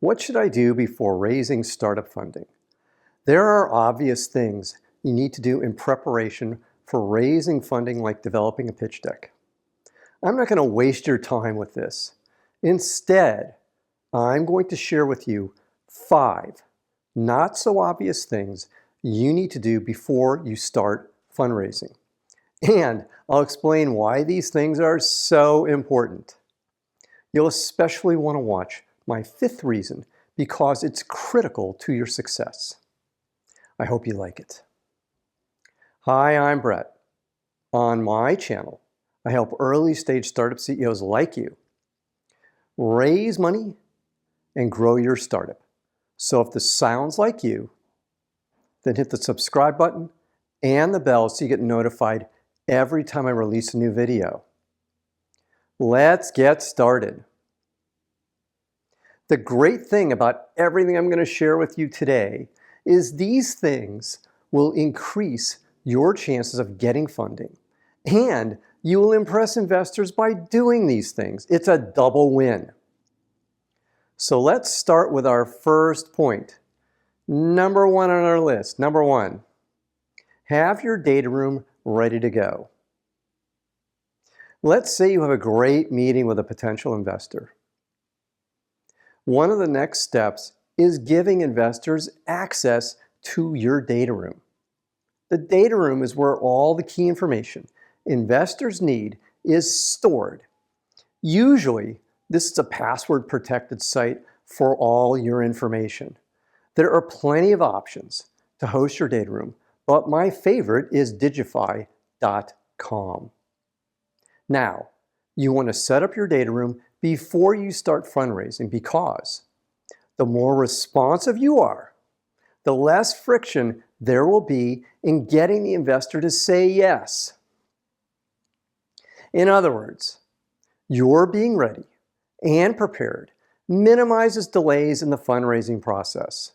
What should I do before raising startup funding? There are obvious things you need to do in preparation for raising funding, like developing a pitch deck. I'm not going to waste your time with this. Instead, I'm going to share with you 5 not so obvious things you need to do before you start fundraising. And I'll explain why these things are so important. You'll especially want to watch my 5th reason because it's critical to your success. I hope you like it. Hi, I'm Brett. On my channel, I help early stage startup CEOs like you raise money and grow your startup. So if this sounds like you, then hit the subscribe button and the bell so you get notified every time I release a new video. Let's get started. The great thing about everything I'm going to share with you today is these things will increase your chances of getting funding, and you will impress investors by doing these things. It's a double win. So let's start with our first point. Number 1 on our list. Number 1, have your data room ready to go. Let's say you have a great meeting with a potential investor. One of the next steps is giving investors access to your data room. The data room is where all the key information investors need is stored. Usually, this is a password-protected site for all your information. There are plenty of options to host your data room, but my favorite is digify.com. Now, you want to set up your data room before you start fundraising because the more responsive you are, the less friction there will be in getting the investor to say yes. In other words, your being ready and prepared minimizes delays in the fundraising process.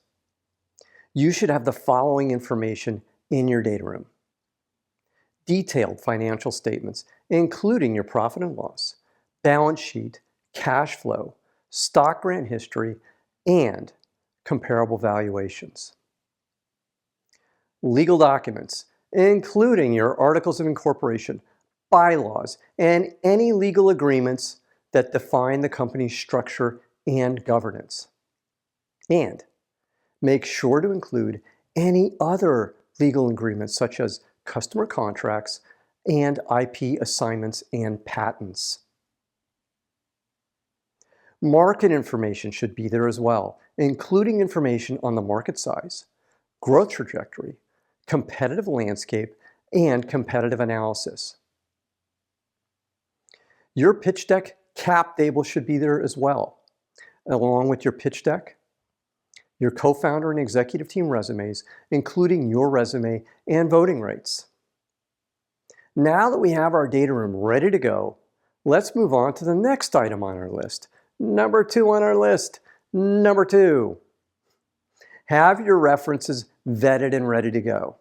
You should have the following information in your data room: detailed financial statements, including your profit and loss, balance sheet, cash flow, stock grant history, and comparable valuations. Legal documents, including your articles of incorporation, bylaws, and any legal agreements that define the company's structure and governance. And make sure to include any other legal agreements such as customer contracts and IP assignments and patents. Market information should be there as well, including information on the market size, growth trajectory, competitive landscape, and competitive analysis. Your pitch deck cap table should be there as well, along with your pitch deck, your co-founder and executive team resumes, including your resume and voting rights. Now that we have our data room ready to go, let's move on to the next item on our list. Number 2 on our list. Number 2, have your references vetted and ready to go.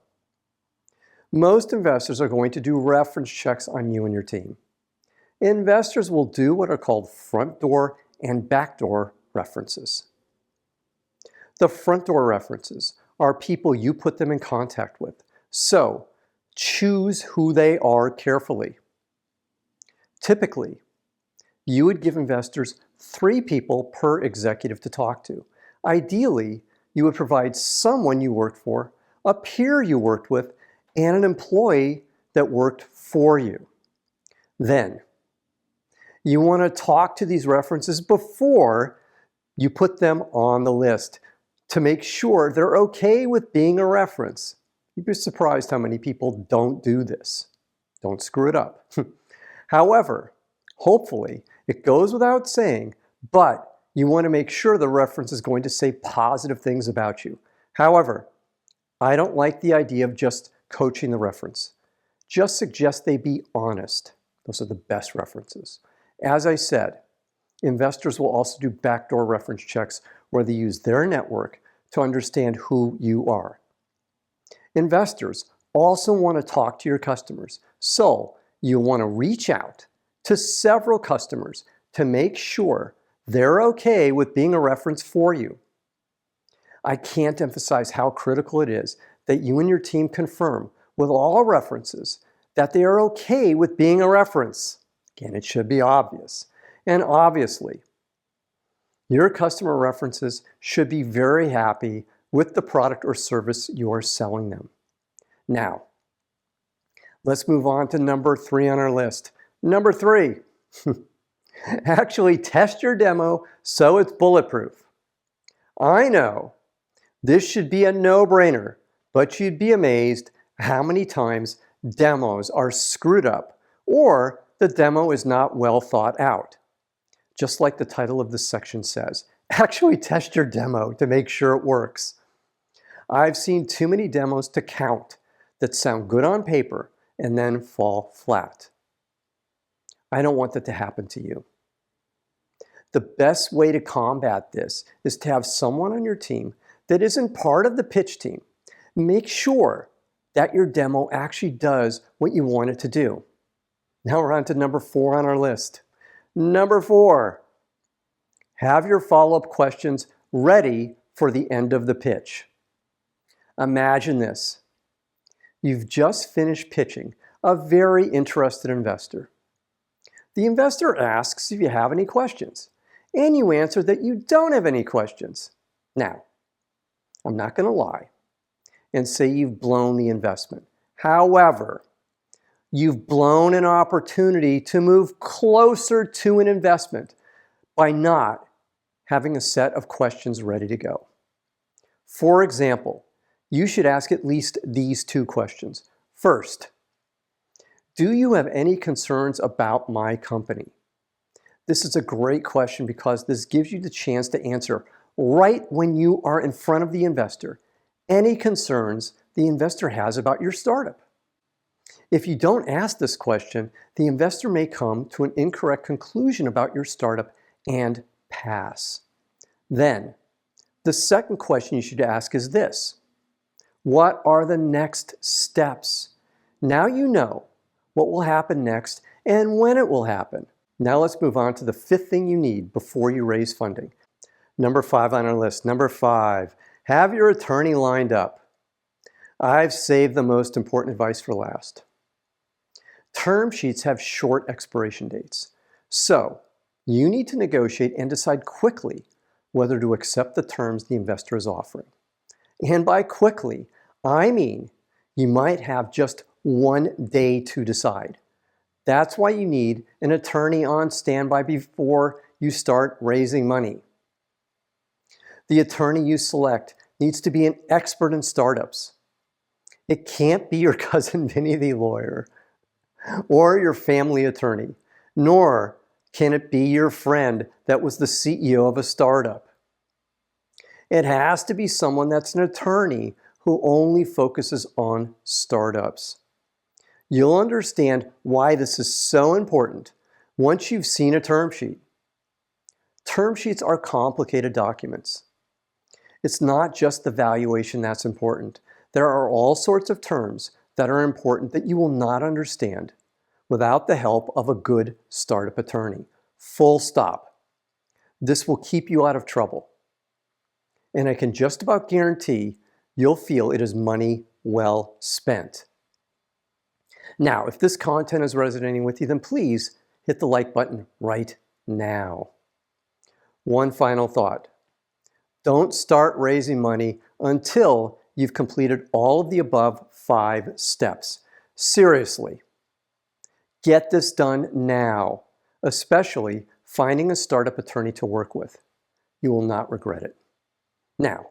Most investors are going to do reference checks on you and your team. Investors will do what are called front door and back door references. The front door references are people you put them in contact with, so choose who they are carefully. Typically, you would give investors 3 people per executive to talk to. Ideally, you would provide someone you worked for, a peer you worked with, and an employee that worked for you. Then, you want to talk to these references before you put them on the list to make sure they're okay with being a reference. You'd be surprised how many people don't do this. Don't screw it up. However, hopefully, it goes without saying, but you want to make sure the reference is going to say positive things about you. However, I don't like the idea of just coaching the reference. Just suggest they be honest. Those are the best references. As I said, investors will also do backdoor reference checks where they use their network to understand who you are. Investors also want to talk to your customers, so you want to reach out to several customers to make sure They're okay with being a reference for you. I can't emphasize how critical it is that you and your team confirm with all references that they are okay with being a reference. Again, it should be obvious. And obviously, your customer references should be very happy with the product or service you're selling them. Now, let's move on to number 3 on our list. Number 3, actually test your demo so it's bulletproof. I know this should be a no-brainer, but you'd be amazed how many times demos are screwed up or the demo is not well thought out. Just like the title of this section says, actually test your demo to make sure it works. I've seen too many demos to count that sound good on paper and then fall flat. I don't want that to happen to you. The best way to combat this is to have someone on your team that isn't part of the pitch team. Make sure that your demo actually does what you want it to do. Now we're on to number 4 on our list. Number 4, have your follow-up questions ready for the end of the pitch. Imagine this. You've just finished pitching a very interested investor. The investor asks if you have any questions, and you answer that you don't have any questions. Now, I'm not going to lie and say you've blown the investment. However, you've blown an opportunity to move closer to an investment by not having a set of questions ready to go. For example, you should ask at least these 2 questions. First, do you have any concerns about my company? This is a great question because this gives you the chance to answer right when you are in front of the investor any concerns the investor has about your startup. If you don't ask this question, the investor may come to an incorrect conclusion about your startup and pass. Then, the second question you should ask is this: what are the next steps? Now you know what will happen next and when it will happen. Now let's move on to the 5th thing you need before you raise funding. Number 5 on our list. Number 5, have your attorney lined up. I've saved the most important advice for last. Term sheets have short expiration dates. So you need to negotiate and decide quickly whether to accept the terms the investor is offering. And by quickly, I mean you might have just 1 day to decide. That's why you need an attorney on standby before you start raising money. The attorney you select needs to be an expert in startups. It can't be your cousin Vinny the lawyer or your family attorney, nor can it be your friend that was the CEO of a startup. It has to be someone that's an attorney who only focuses on startups. You'll understand why this is so important once you've seen a term sheet. Term sheets are complicated documents. It's not just the valuation that's important. There are all sorts of terms that are important that you will not understand without the help of a good startup attorney. Full stop. This will keep you out of trouble. And I can just about guarantee you'll feel it is money well spent. Now, if this content is resonating with you, then please hit the like button right now. One final thought. Don't start raising money until you've completed all of the above 5 steps. Seriously, get this done now, especially finding a startup attorney to work with. You will not regret it. Now,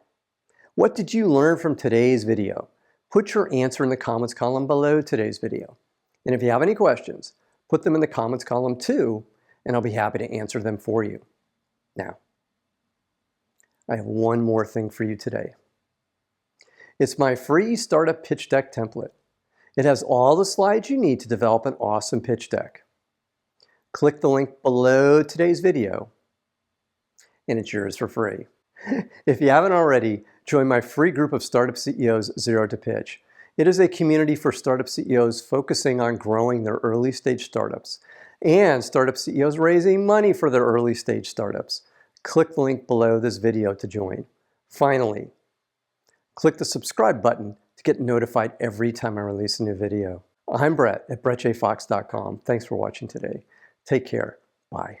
what did you learn from today's video? Put your answer in the comments column below today's video. And if you have any questions, put them in the comments column too, and I'll be happy to answer them for you. Now, I have one more thing for you today. It's my free startup pitch deck template. It has all the slides you need to develop an awesome pitch deck. Click the link below today's video, and it's yours for free. If you haven't already, join my free group of startup CEOs, Zero to Pitch. It is a community for startup CEOs focusing on growing their early stage startups and startup CEOs raising money for their early stage startups. Click the link below this video to join. Finally, click the subscribe button to get notified every time I release a new video. I'm Brett at brettjfox.com. Thanks for watching today. Take care. Bye.